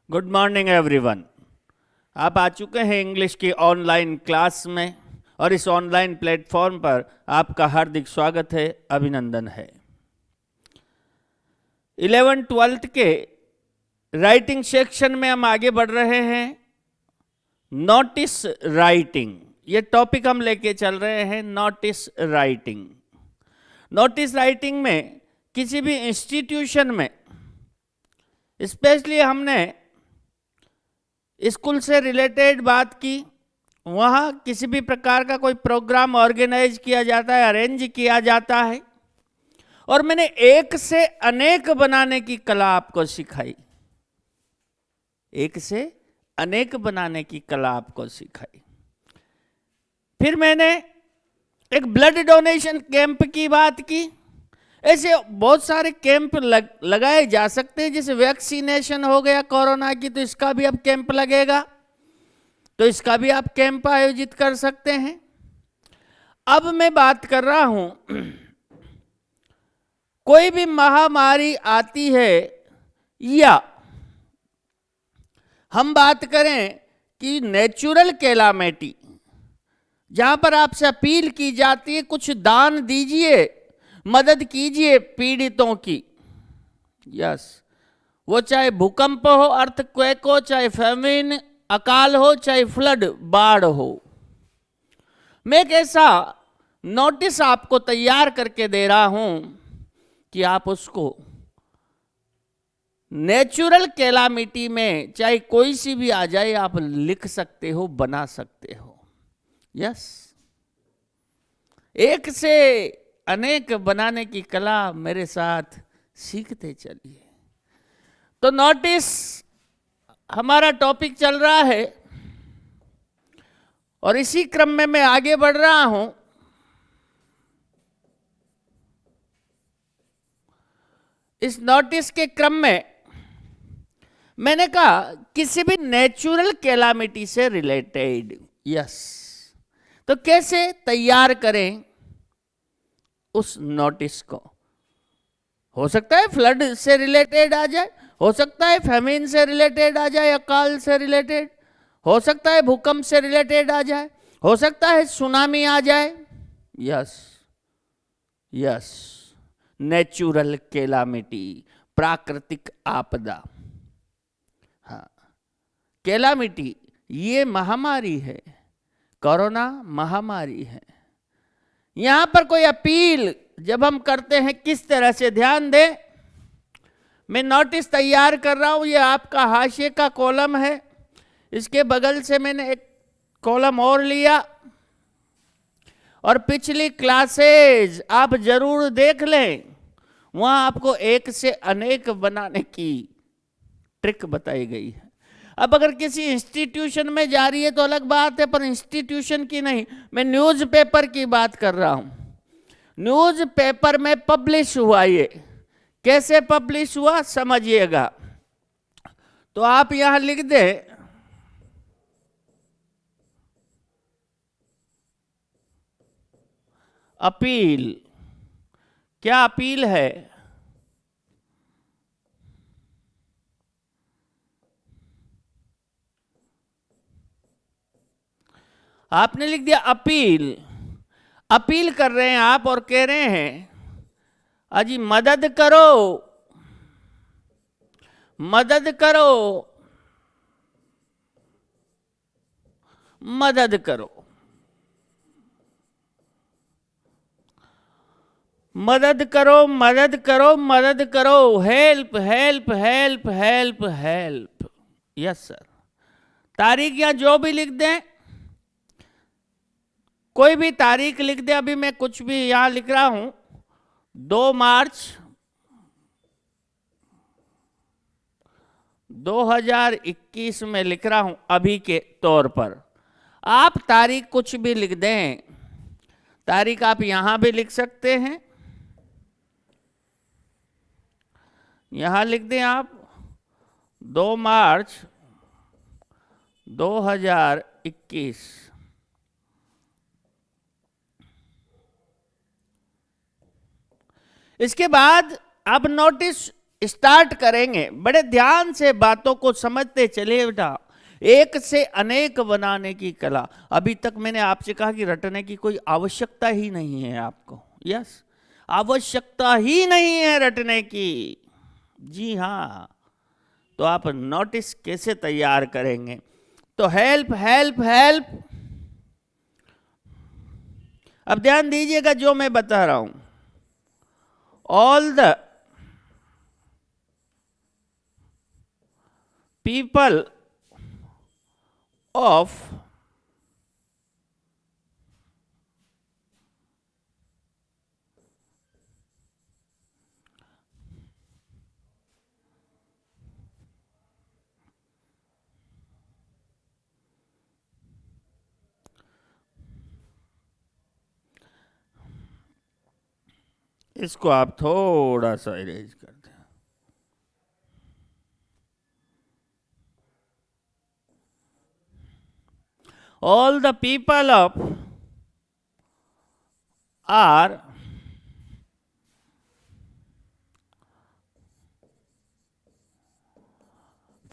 Good morning everyone. आप आ चुके हैं इंग्लिश की ऑनलाइन क्लास में और इस ऑनलाइन प्लेटफॉर्म पर आपका हार्दिक स्वागत है, अभिनंदन है। 11th-12th के राइटिंग सेक्शन में हम आगे बढ़ रहे हैं। नोटिस राइटिंग, ये टॉपिक हम लेके चल रहे हैं। नोटिस राइटिंग, नोटिस राइटिंग में किसी भी इंस्टीट्यूशन में, स्पेशली हमने स्कूल से रिलेटेड बात की, वहाँ किसी भी प्रकार का कोई प्रोग्राम ऑर्गेनाइज किया जाता है, अरेंज किया जाता है, और मैंने एक से अनेक बनाने की कला आपको सिखाई। एक से अनेक बनाने की कला आपको सिखाई। फिर मैंने एक ब्लड डोनेशन कैंप की बात की। ऐसे बहुत सारे कैंप लगाए जा सकते हैं। जैसे वैक्सीनेशन हो गया कोरोना की, तो इसका भी अब कैंप लगेगा, तो इसका भी आप कैंप आयोजित कर सकते हैं। अब मैं बात कर रहा हूं, कोई भी महामारी आती है या हम बात करें कि नेचुरल कैलामिटी, जहां पर आपसे अपील की जाती है कुछ दान दीजिए, मदद कीजिए पीड़ितों की। यस, वो चाहे भूकंप हो, अर्थक्वेक हो, चाहे फेमिन, अकाल हो, चाहे फ्लड, बाढ़ हो। मैं एक ऐसा नोटिस आपको तैयार करके दे रहा हूं कि आप उसको नेचुरल कैलामिटी में, चाहे कोई सी भी आ जाए, आप लिख सकते हो, बना सकते हो। यस, एक से अनेक बनाने की कला मेरे साथ सीखते चलिए। तो नोटिस हमारा टॉपिक चल रहा है और इसी क्रम में मैं आगे बढ़ रहा हूं। इस नोटिस के क्रम में मैंने कहा किसी भी नेचुरल कैलामिटी से रिलेटेड। यस, तो कैसे तैयार करें उस नोटिस को? हो सकता है फ्लड से रिलेटेड आ जाए, हो सकता है फेमिन से रिलेटेड आ जाए, अकाल से रिलेटेड, हो सकता है भूकंप से रिलेटेड आ जाए, हो सकता है सुनामी आ जाए। यस यस, नेचुरल कैलामिटी, प्राकृतिक आपदा। हाँ, कैलामिटी ये महामारी है, कोरोना महामारी है। यहां पर कोई अपील जब हम करते हैं, किस तरह से, ध्यान दें। मैं नोटिस तैयार कर रहा हूं, ये आपका हाशिए का कॉलम है, इसके बगल से मैंने एक कॉलम और लिया, और पिछली क्लासेज आप जरूर देख लें, वहां आपको एक से अनेक बनाने की ट्रिक बताई गई है। अब अगर किसी इंस्टीट्यूशन में जा रही है तो अलग बात है, पर इंस्टीट्यूशन की नहीं, मैं न्यूज़पेपर की बात कर रहा हूं। न्यूज़पेपर में पब्लिश हुआ, ये कैसे पब्लिश हुआ समझिएगा। तो आप यहां लिख दें, अपील। क्या अपील है? आपने लिख दिया अपील। अपील कर रहे हैं आप और कह रहे हैं अजी मदद करो, मदद करो, मदद करो, मदद करो, मदद करो, मदद करो, help help help help help. Yes sir. तारीख या जो भी लिख दें, कोई भी तारीख लिख दें। अभी मैं कुछ भी यहां लिख रहा हूं, 2 मार्च 2021 में लिख रहा हूं अभी के तौर पर। आप तारीख कुछ भी लिख दें, तारीख आप यहां भी लिख सकते हैं, यहां लिख दें आप 2 मार्च 2021। इसके बाद आप नोटिस स्टार्ट करेंगे, बड़े ध्यान से बातों को समझते चले बेटा। एक से अनेक बनाने की कला। अभी तक मैंने आपसे कहा कि रटने की कोई आवश्यकता ही नहीं है आपको। यस, आवश्यकता ही नहीं है रटने की। जी हाँ, तो आप नोटिस कैसे तैयार करेंगे? तो हेल्प हेल्प हेल्प। अब ध्यान दीजिएगा जो मैं बता रहा हूं। ऑल द पीपल ऑफ इसको आप थोड़ा सा इरेज कर दें। All the people of are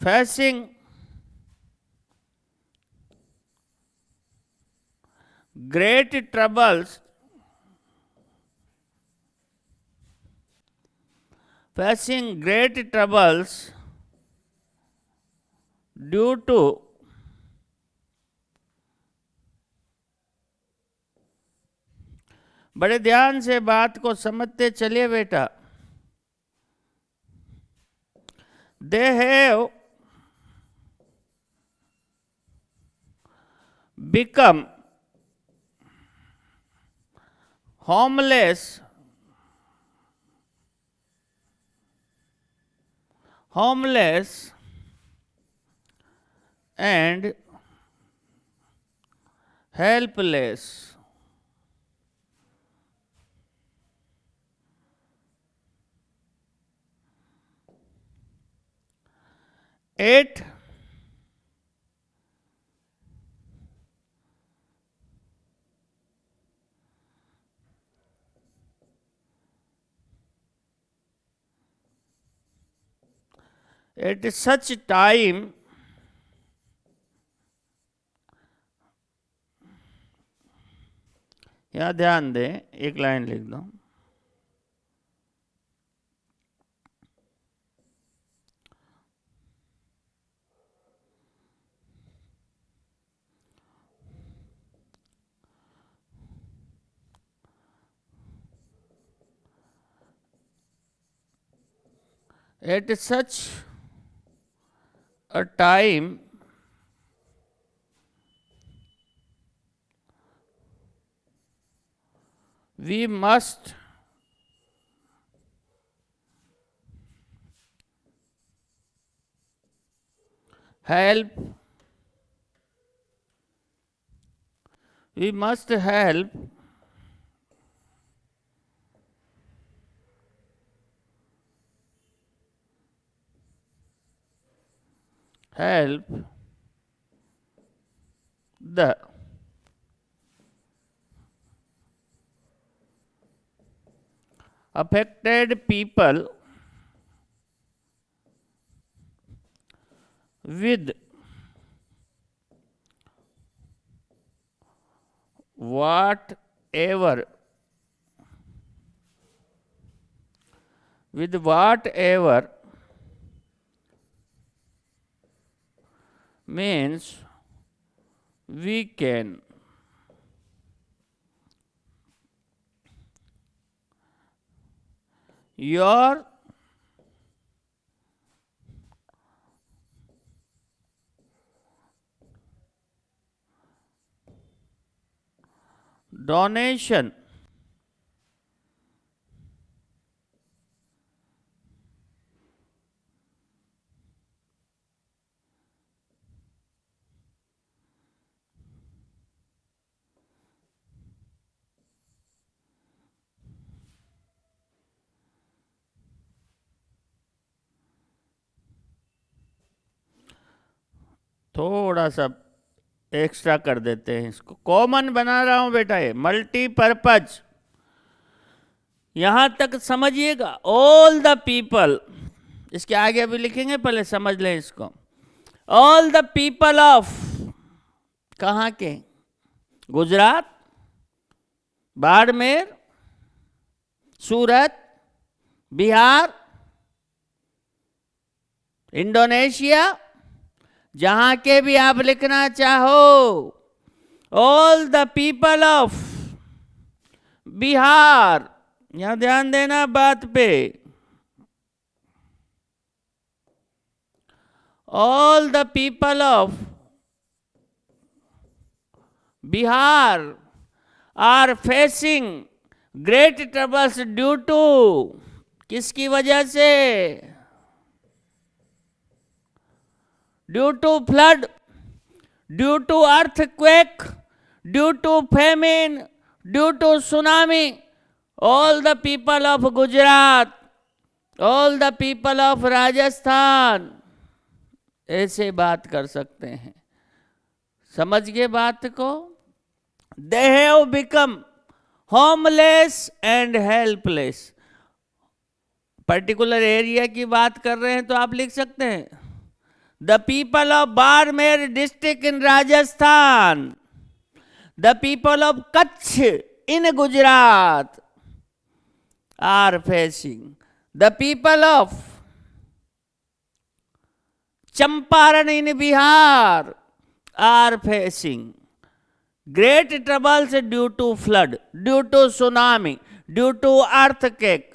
facing great troubles, facing great troubles due to बड़े ध्यान से बात को समझते चलिए बेटा। दे have become homeless, homeless and helpless. It at such time यहाँ ध्यान दें, एक लाइन लिख दो। At such a time we must help, we must help help the affected people with whatever means we can. Your donation थोड़ा सा extra कर देते हैं, इसको कॉमन बना रहा हूं बेटा, ये मल्टीपर्पज। यहां तक समझिएगा। ऑल द पीपल, इसके आगे अभी लिखेंगे, पहले समझ लें इसको। ऑल द पीपल ऑफ, कहाँ के? गुजरात, बाड़मेर, सूरत, बिहार, इंडोनेशिया, जहां के भी आप लिखना चाहो। All the people of Bihar, यहां ध्यान देना बात पे। All the people of Bihar are facing great troubles due to, किसकी वजह से? Due to flood, due to earthquake, due to famine, due to tsunami. All the people of Gujarat, all the people of Rajasthan, ऐसे बात कर सकते हैं। समझ गए बात को? दे have become homeless and helpless. Particular area की बात कर रहे हैं तो आप लिख सकते हैं the people of Barmer district in Rajasthan, the people of Kutch in Gujarat are facing, the people of Champaran in Bihar are facing great troubles due to flood, due to tsunami, due to earthquake.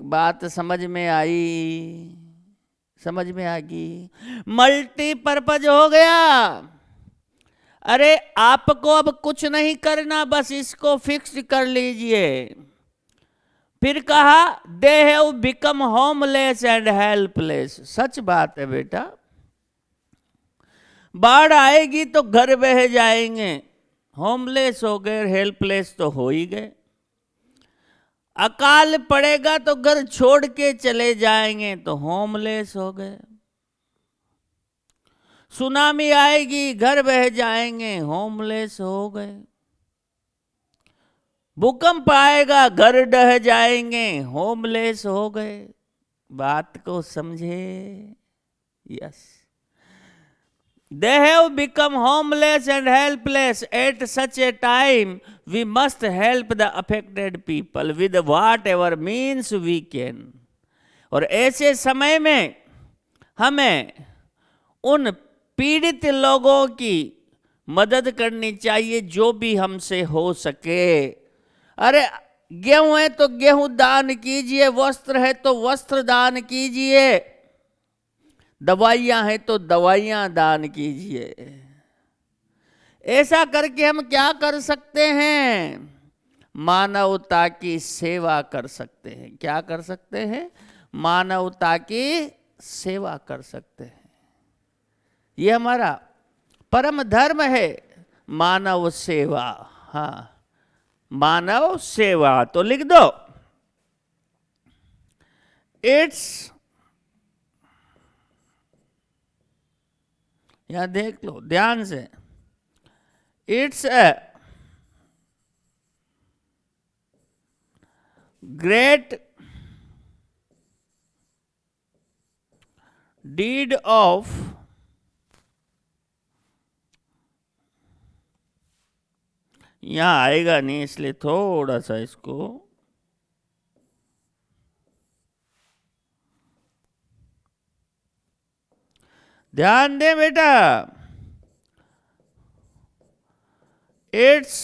बात समझ में आई? समझ में आ गई? मल्टीपर्पज हो गया। अरे आपको अब कुछ नहीं करना, बस इसको फिक्स कर लीजिए। फिर कहा they have become homeless and helpless. सच बात है बेटा, बाढ़ आएगी तो घर बह जाएंगे, होमलेस हो गए, हेल्पलेस तो हो ही गए। अकाल पड़ेगा तो घर छोड़ के चले जाएंगे तो होमलेस हो गए। सुनामी आएगी घर बह जाएंगे, होमलेस हो गए। भूकंप आएगा घर ढह जाएंगे, होमलेस हो गए। बात को समझे? Yes. They have become homeless and helpless. At such a time, we must help the affected people with whatever means we can. और ऐसे समय में हमें उन पीड़ित लोगों की मदद करनी चाहिए जो भी हमसे हो सके। अरे गेहूं है तो गेहूं दान कीजिए, वस्त्र है तो वस्त्र दान कीजिए, दवाइयां हैं तो दवाइयां दान कीजिए। ऐसा करके हम क्या कर सकते हैं? मानवता की सेवा कर सकते हैं। क्या कर सकते हैं? मानवता की सेवा कर सकते हैं। ये हमारा परम धर्म है, मानव सेवा। हाँ, मानव सेवा। तो लिख दो, इट्स, यहां देख लो ध्यान से, it's a great deed of यहां आएगा नहीं इसलिए थोड़ा सा इसको ध्यान दे बेटा। इट्स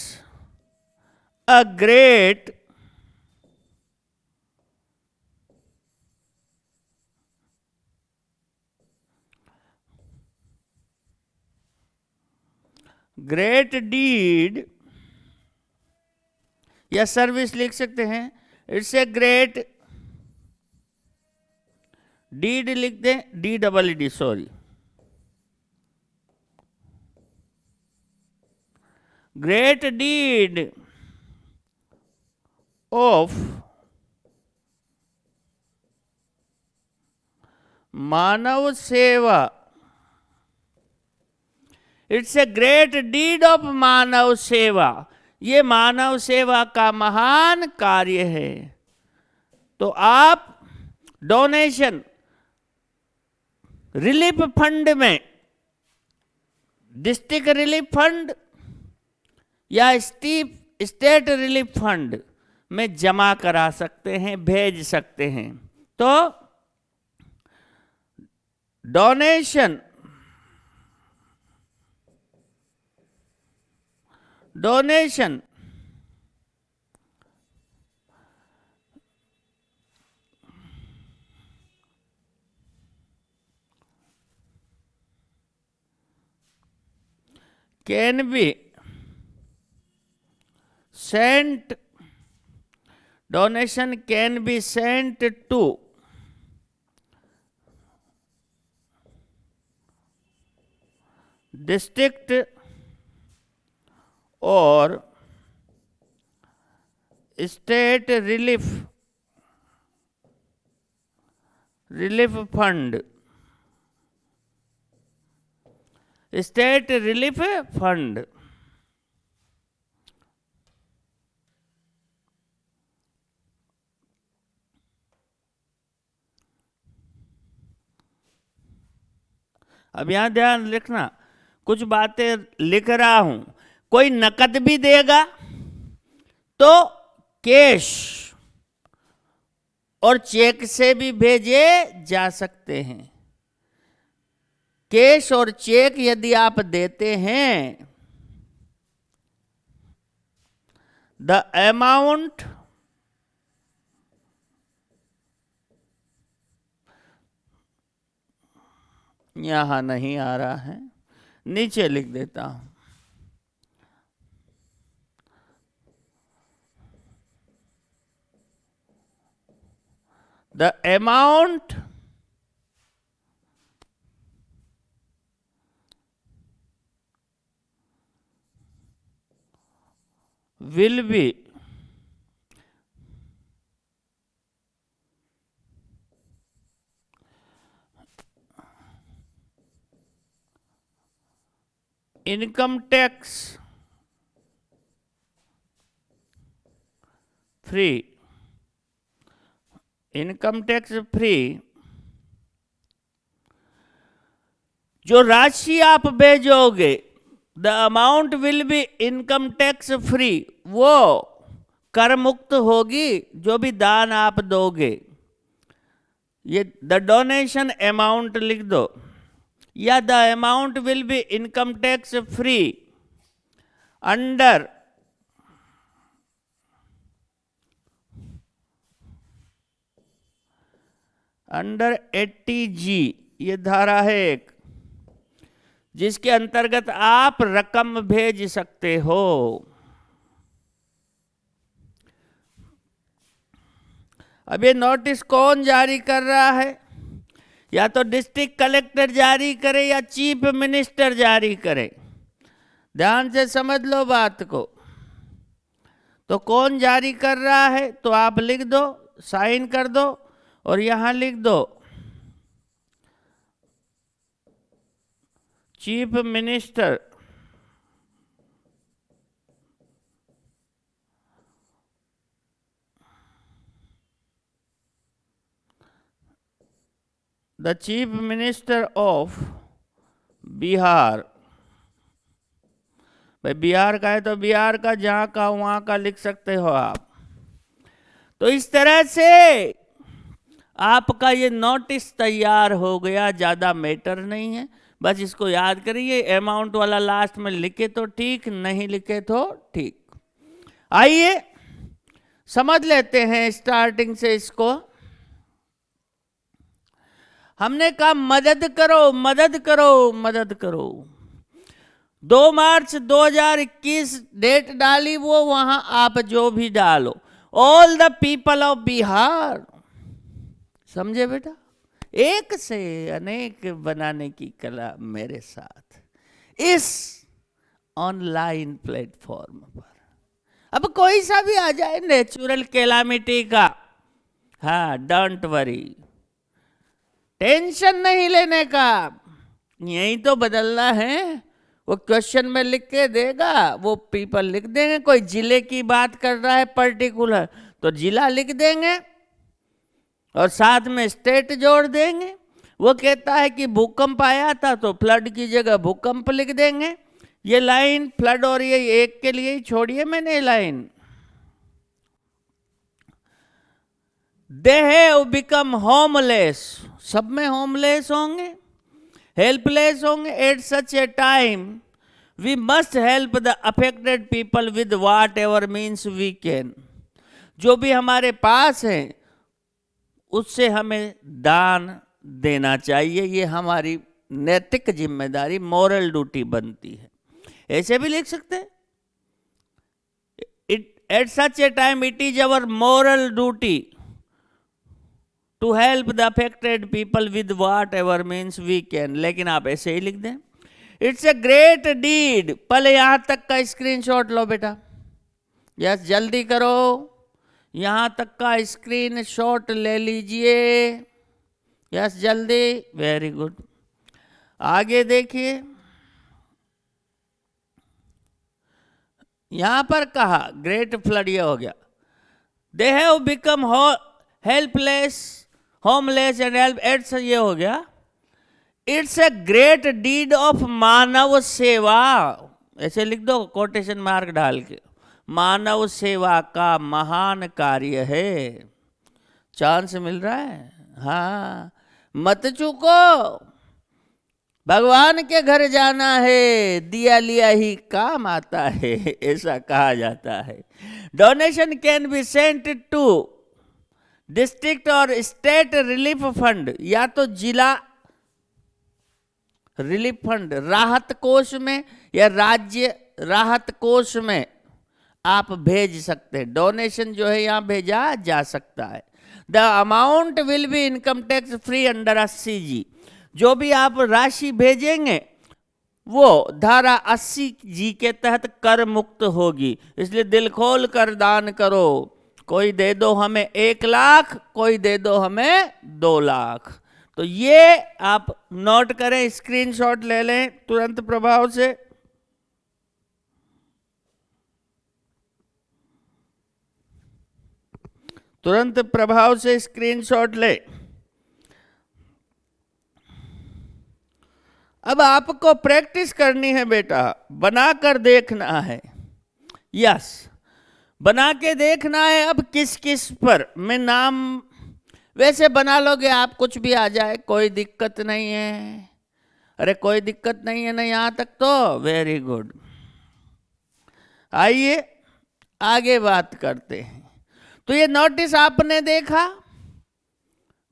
अ ग्रेट डीड या सर्विस लिख सकते हैं। इट्स ए ग्रेट डीड लिख दें, DEED, sorry, great deed of मानव सेवा। It's a great deed of मानव सेवा। ये मानव सेवा का महान कार्य है। तो आप डोनेशन रिलीफ फंड में, डिस्ट्रिक्ट रिलीफ फंड या स्टेट रिलीफ फंड में जमा करा सकते हैं, भेज सकते हैं। तो donation can be sent, donation can be sent to district or state relief fund, state relief fund. अब यहां ध्यान रखना, कुछ बातें लिख रहा हूं। कोई नकद भी देगा तो कैश और चेक से भी भेजे जा सकते हैं। कैश और चेक यदि आप देते हैं, द अमाउंट यहां नहीं आ रहा है, नीचे लिख देता हूं। The amount will be income tax free, income tax free. जो राशि आप भेजोगे, the amount will be income tax free, वो कर मुक्त होगी जो भी दान आप दोगे। ये द डोनेशन अमाउंट लिख दो, या the amount will be income tax free under under 80G, ये धारा है एक, जिसके अंतर्गत आप रकम भेज सकते हो। अब ये नोटिस कौन जारी कर रहा है? या तो डिस्ट्रिक्ट कलेक्टर जारी करे या चीफ मिनिस्टर जारी करे। ध्यान से समझ लो बात को। तो कौन जारी कर रहा है? तो आप लिख दो, साइन कर दो और यहां लिख दो chief minister. The chief minister of Bihar. भाई बिहार का है तो बिहार का, जहां का वहां का लिख सकते हो आप। तो इस तरह से आपका ये नोटिस तैयार हो गया। ज़्यादा मैटर नहीं है, बस इसको याद करिए। अमाउंट वाला लास्ट में लिखे तो ठीक, नहीं लिखे तो ठीक। आइए समझ लेते हैं स्टार्टिंग से इसको। हमने कहा मदद करो, मदद करो, मदद करो। 2 मार्च 2021 डेट डाली, वो वहां आप जो भी डालो, all the people of Bihar. समझे बेटा? एक से अनेक बनाने की कला मेरे साथ इस ऑनलाइन प्लेटफॉर्म पर। अब कोई सा भी आ जाए नेचुरल कैलामिटी का, हाँ डोंट वरी, टेंशन नहीं लेने का। यही तो बदलना है। वो क्वेश्चन में लिख के देगा, वो पीपल लिख देंगे। कोई जिले की बात कर रहा है पर्टिकुलर, तो जिला लिख देंगे और साथ में स्टेट जोड़ देंगे। वो कहता है कि भूकंप आया था तो फ्लड की जगह भूकंप लिख देंगे। ये लाइन फ्लड और ये एक के लिए ही छोड़िए मैंने ये line. They have become homeless, सब में होमलेस होंगे, हेल्पलेस होंगे। At such a time we must help the affected people with whatever means we can. जो भी हमारे पास है उससे हमें दान देना चाहिए, ये हमारी नैतिक जिम्मेदारी, मोरल ड्यूटी बनती है। ऐसे भी लिख सकते हैं, at such a time it is our moral duty to help the affected people with whatever means we can. लेकिन आप ऐसे ही लिख दें, इट्स ए ग्रेट डीड। पहले यहां तक का स्क्रीनशॉट लो बेटा, यस जल्दी करो, यहां तक का स्क्रीनशॉट ले लीजिए, यस जल्दी, वेरी गुड। आगे देखिए, यहां पर कहा ग्रेट फ्लड, ये हो गया। They have become helpless, homeless and helpless, ये हो गया। It's a great deed of मानव सेवा, ऐसे लिख दो कोटेशन मार्क डाल के, मानव सेवा का महान कार्य है। चांस मिल रहा है, हाँ मत चूको, भगवान के घर जाना है, दिया लिया ही काम आता है, ऐसा कहा जाता है। Donation can be sent to district और स्टेट रिलीफ फंड, या तो जिला रिलीफ फंड राहत कोष में या राज्य राहत कोष में आप भेज सकते हैं। डोनेशन जो है यहां भेजा जा सकता है। The amount will be income tax free under 80G। जो भी आप राशि भेजेंगे वो धारा 80G के तहत कर मुक्त होगी। इसलिए दिल खोल कर दान करो। कोई दे दो हमें 1 लाख, कोई दे दो हमें 2 लाख। तो ये आप नोट करें, स्क्रीनशॉट ले लें तुरंत प्रभाव से। तुरंत प्रभाव से स्क्रीनशॉट ले। अब आपको प्रैक्टिस करनी है बेटा, बनाकर देखना है। यस, बना के देखना है। अब किस किस पर मैं नाम, वैसे बना लोगे आप, कुछ भी आ जाए कोई दिक्कत नहीं है। अरे कोई दिक्कत नहीं है ना यहाँ तक, तो वेरी गुड। आइए आगे बात करते हैं। तो ये नोटिस आपने देखा,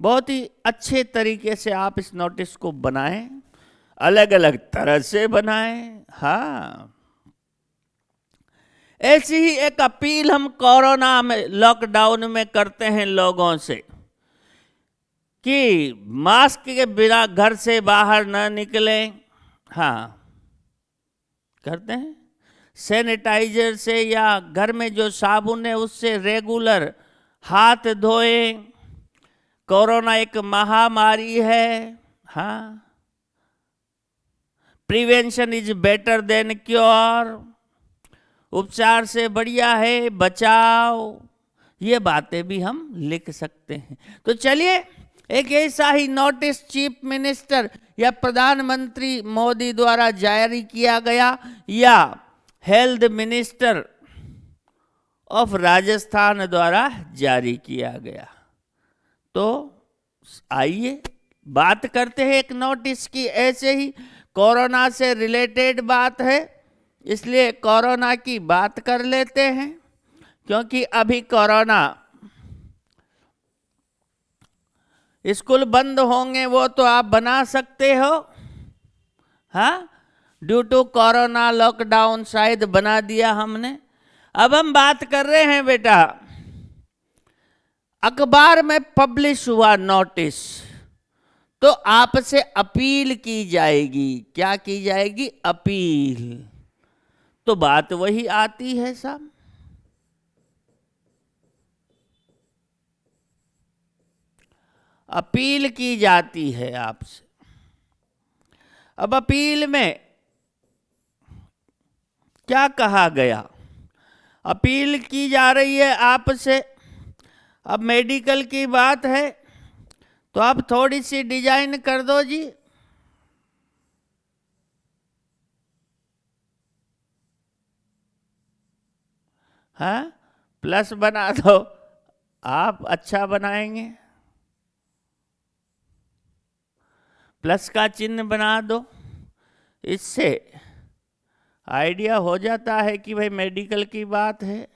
बहुत ही अच्छे तरीके से आप इस नोटिस को बनाएं, अलग अलग तरह से बनाएं। हाँ, ऐसी ही एक अपील हम कोरोना में, लॉकडाउन में करते हैं लोगों से कि मास्क के बिना घर से बाहर न निकलें। हाँ, करते हैं। सैनिटाइजर से या घर में जो साबुन है उससे रेगुलर हाथ धोएं। कोरोना एक महामारी है। हाँ, prevention is better than cure. उपचार से बढ़िया है बचाव। ये बातें भी हम लिख सकते हैं। तो चलिए, एक ऐसा ही नोटिस चीफ मिनिस्टर या प्रधानमंत्री मोदी द्वारा जारी किया गया या हेल्थ मिनिस्टर ऑफ राजस्थान द्वारा जारी किया गया। तो आइए बात करते हैं एक नोटिस की। ऐसे ही कोरोना से रिलेटेड बात है, इसलिए कोरोना की बात कर लेते हैं। क्योंकि अभी कोरोना, स्कूल बंद होंगे वो तो आप बना सकते हो। हाँ, ड्यू टू कोरोना लॉकडाउन शायद बना दिया हमने। अब हम बात कर रहे हैं बेटा, अखबार में पब्लिश हुआ नोटिस, तो आपसे अपील की जाएगी। क्या की जाएगी? अपील। तो बात वही आती है साहब, अपील की जाती है आपसे। अब अपील में क्या कहा गया? अपील की जा रही है आपसे। अब मेडिकल की बात है, तो आप थोड़ी सी डिजाइन कर दो जी। हाँ, प्लस बना दो, आप अच्छा बनाएंगे। प्लस का चिन्ह बना दो, इससे आइडिया हो जाता है कि भाई मेडिकल की बात है।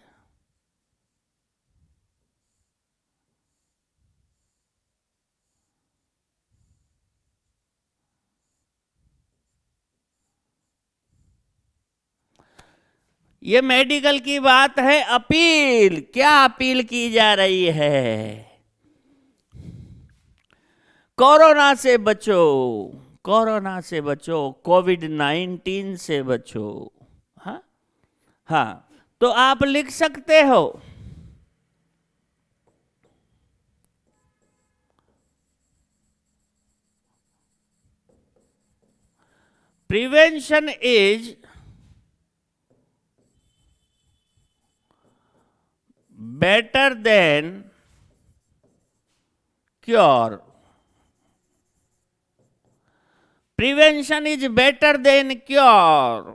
ये मेडिकल की बात है। अपील, क्या अपील की जा रही है? कोरोना से बचो, कोरोना से बचो, कोविड-19 से बचो। हाँ हाँ, तो आप लिख सकते हो prevention is better than cure. Prevention is better than cure.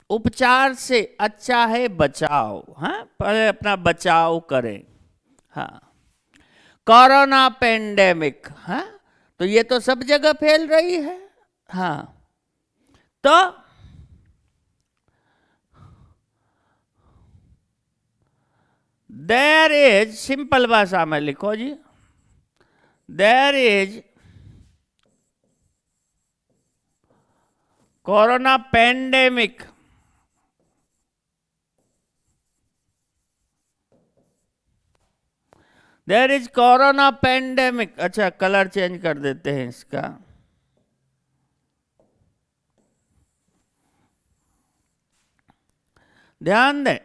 उपचार से अच्छा है बचाव। हाँ, पहले अपना बचाव करें। हाँ, कोरोना पेंडेमिक, हाँ, तो ये तो सब जगह फैल रही है। हाँ, तो देयर इज, सिंपल भाषा में लिखो जी, there is corona pandemic there is corona pandemic. अच्छा, कलर चेंज कर देते हैं इसका। ध्यान दें,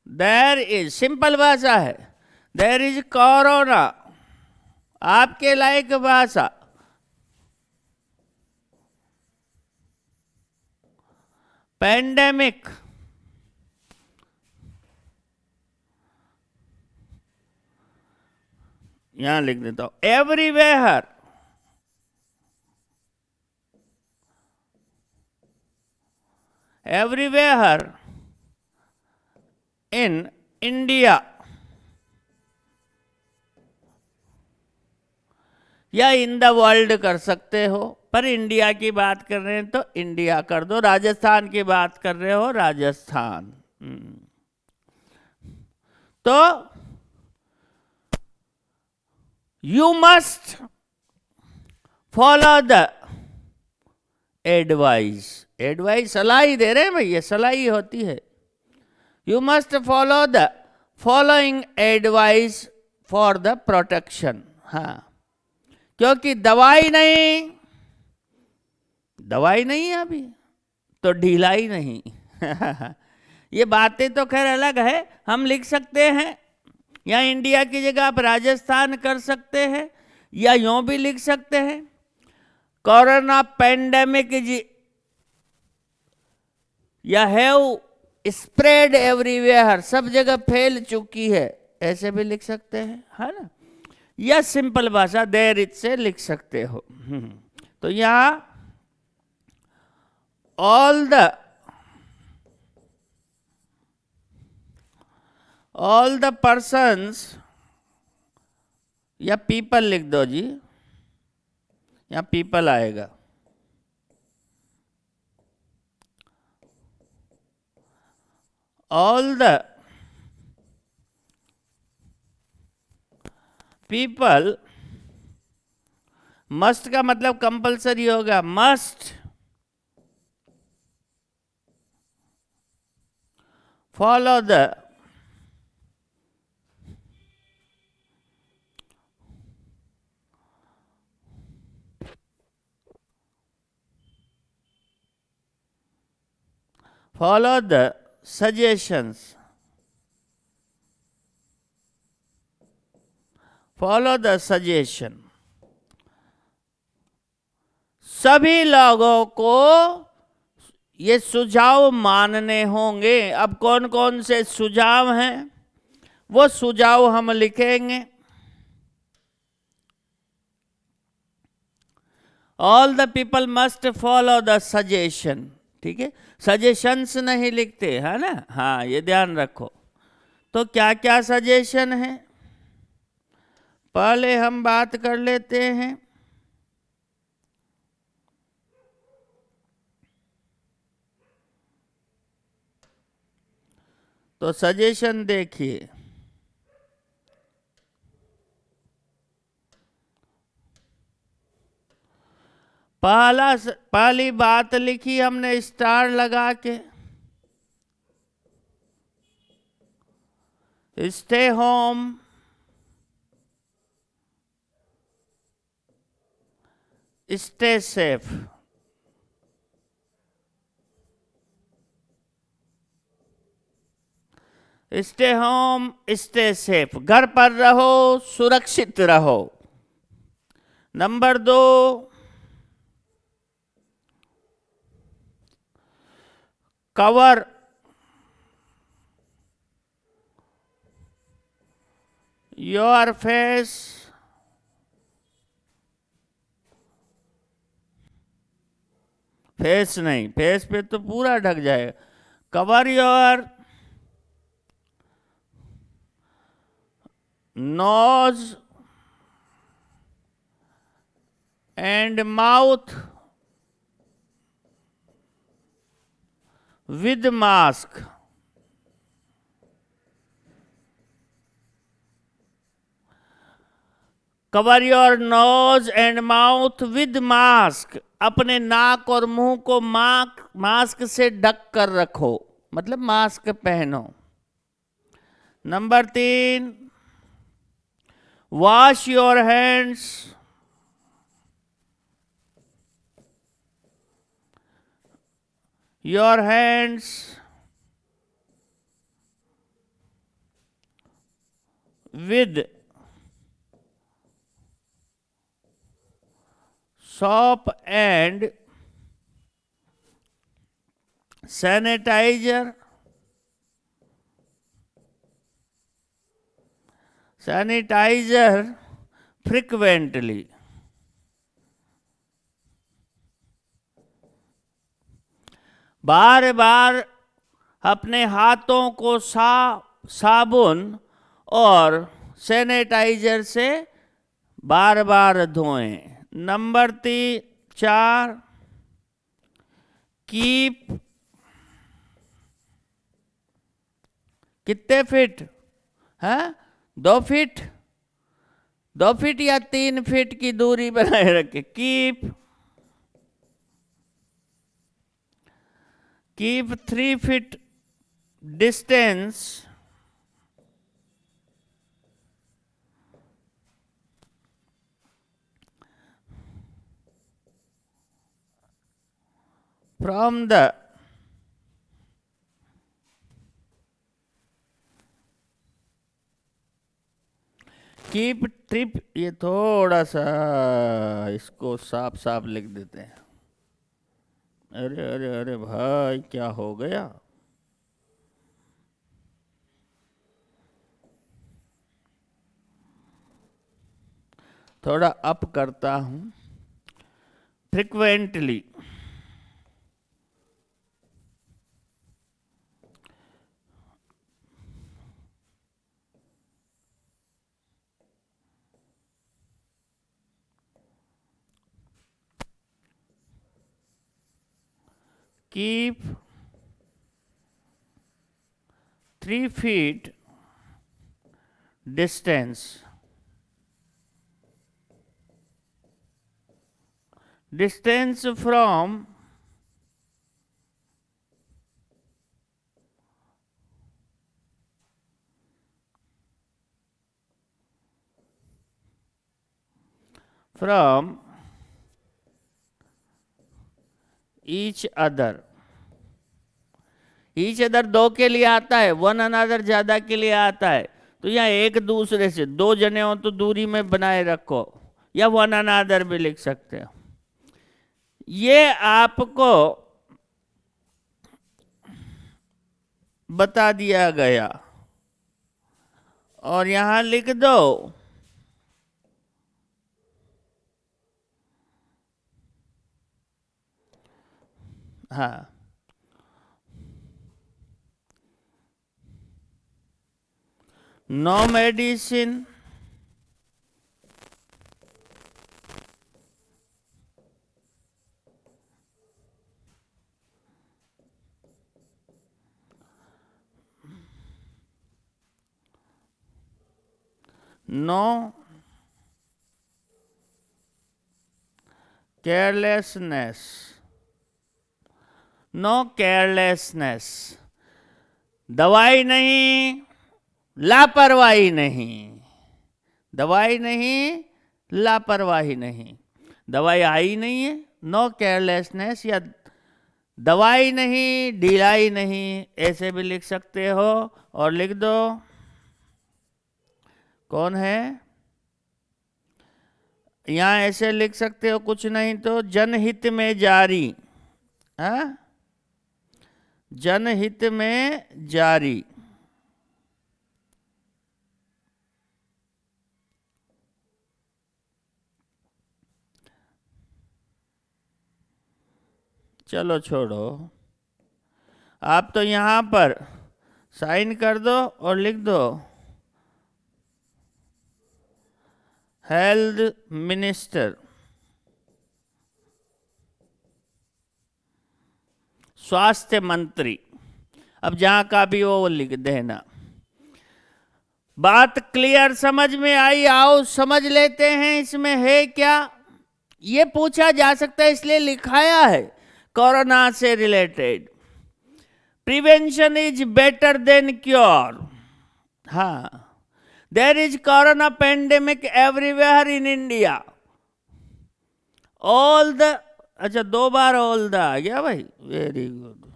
देयर इज सिंपल भाषा है, देयर इज कोरोना, आपके लायक भाषा, पेंडेमिक, यहां लिख देता हूं, एवरीवेयर, एवरीवेयर इन इंडिया, या इन द वर्ल्ड कर सकते हो, पर इंडिया की बात कर रहे हैं तो इंडिया कर दो, राजस्थान की बात कर रहे हो राजस्थान। तो you must follow the advice. Advice सलाह ही दे रहे हैं भाई, ये सलाह ही होती है। You must follow the following advice for the protection. हाँ, क्योंकि दवाई नहीं, दवाई नहीं है अभी तो ढिलाई नहीं। ये बातें तो खैर अलग है, हम लिख सकते हैं, या इंडिया की जगह आप राजस्थान कर सकते हैं, या यूं भी लिख सकते हैं कोरोना पेंडेमिक इज या हैव स्प्रेड एवरीवेयर, सब जगह फैल चुकी है, ऐसे भी लिख सकते हैं, है ना। या सिंपल भाषा देयर इज से लिख सकते हो। तो यहां ऑल द पर्सन्स, या पीपल लिख दो जी, या पीपल आएगा, ऑल द पीपल, मस्ट का मतलब कंपलसरी होगा, must follow the suggestions, follow the suggestion. सभी लोगों को ये सुझाव मानने होंगे। अब कौन कौन से सुझाव हैं वो सुझाव हम लिखेंगे। All the people must follow the suggestion, ठीक है, सजेशंस नहीं लिखते, है ना, हाँ ये ध्यान रखो। तो क्या क्या सजेशन है पहले हम बात कर लेते हैं। तो सजेशन देखिए, पहली बात लिखी हमने स्टार लगा के, stay home, stay safe. Stay home, stay safe, घर पर रहो, सुरक्षित रहो। Number 2, cover your face, face नहीं, फेस पे तो पूरा ढक जाएगा, cover your nose and mouth with mask. Cover your nose and mouth with mask, अपने नाक और मुंह को मास्क से ढक कर रखो, मतलब मास्क पहनो। Number 3, wash your hands with soap and sanitizer frequently। बार बार अपने हाथों को साबुन और सैनिटाइजर से बार बार धोएं। नंबर 4, कीप, कितने फीट है, 2 फीट, 2 फीट या 3 फीट की दूरी बनाए रखे। Keep 3 feet distance from the keep trip, ये थोड़ा सा इसको साफ साफ लिख देते हैं। अरे अरे अरे भाई क्या हो गया, थोड़ा अप करता हूं। Frequently, keep 3 feet distance from each other। Each other 2 के लिए आता है, वन अनदर ज्यादा के लिए आता है। तो यहाँ एक दूसरे से, 2 जने हो तो दूरी में बनाए रखो, या वन अनदर भी लिख सकते हो। ये आपको बता दिया गया, और यहां लिख दो हाँ, no medicine, no carelessness, no carelessness, दवाई नहीं, लापरवाही नहीं, दवाई नहीं, लापरवाही नहीं, दवाई आई नहीं है, नो केयरलेसनेस, या दवाई नहीं, ढिलाई नहीं, ऐसे भी लिख सकते हो। और लिख दो कौन है, यहां ऐसे लिख सकते हो, कुछ नहीं तो जनहित में जारी, हाँ, जनहित में जारी। चलो छोड़ो, आप तो यहां पर साइन कर दो और लिख दो हेल्थ मिनिस्टर, स्वास्थ्य मंत्री। अब जहां का भी वो लिख देना। बात क्लियर समझ में आई? आओ समझ लेते हैं इसमें है क्या। ये पूछा जा सकता है इसलिए लिखाया है कोरोना से related. Prevention is better than cure. हाँ, there is corona pandemic everywhere in India. All the, अच्छा 2 बार ऑल द आ गया भाई, वेरी गुड।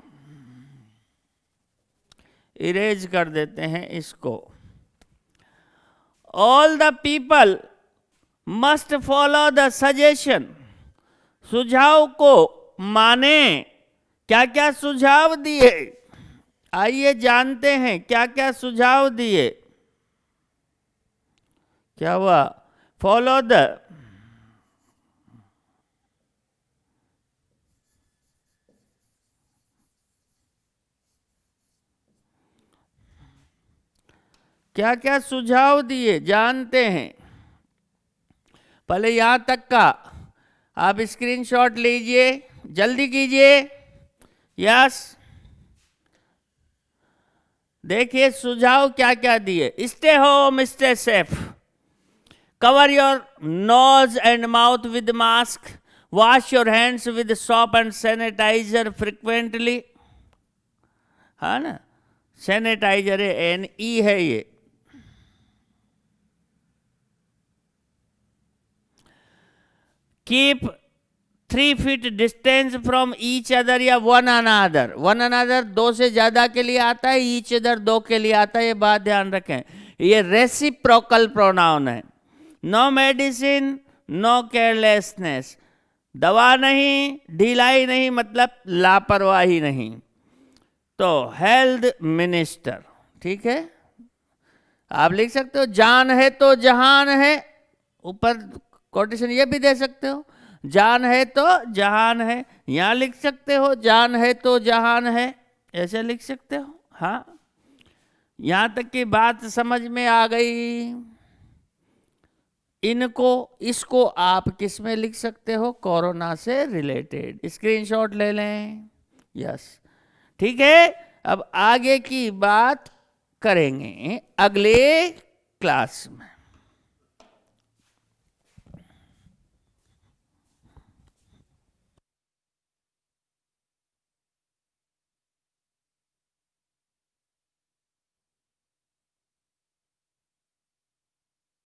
इरेज कर देते हैं इसको। All the people must follow the suggestion. सुझाव को माने। क्या क्या सुझाव दिए, आइए जानते हैं क्या क्या सुझाव दिए। क्या हुआ? फॉलो द, क्या क्या सुझाव दिए जानते हैं। पहले यहां तक का आप स्क्रीनशॉट लीजिए, जल्दी कीजिए। यस, देखिए सुझाव क्या क्या दिए। Stay home, stay safe, cover your nose and mouth with mask, wash your hands with soap and sanitizer frequently. हाँ ना, सैनिटाइजर है, NE है ये। Keep 3 feet distance from each other या वन अनदर। वन अनदर 2 से ज्यादा के लिए आता है, ईच अदर 2 के लिए आता है, ये बात ध्यान रखें। ये रेसिप्रोकल प्रोनाउन है। नो मेडिसिन, नो केयरलेसनेस, दवा नहीं, ढिलाई नहीं, मतलब लापरवाही नहीं। तो हेल्थ मिनिस्टर, ठीक है। आप लिख सकते हो जान है तो जहान है, ऊपर कोटेशन ये भी दे सकते हो, जान है तो जहान है। यहां लिख सकते हो जान है तो जहान है, ऐसे लिख सकते हो। हाँ, यहां तक की बात समझ में आ गई। इनको, इसको आप किस में लिख सकते हो? कोरोना से रिलेटेड। स्क्रीनशॉट ले लें। यस, ठीक है। अब आगे की बात करेंगे अगले क्लास में।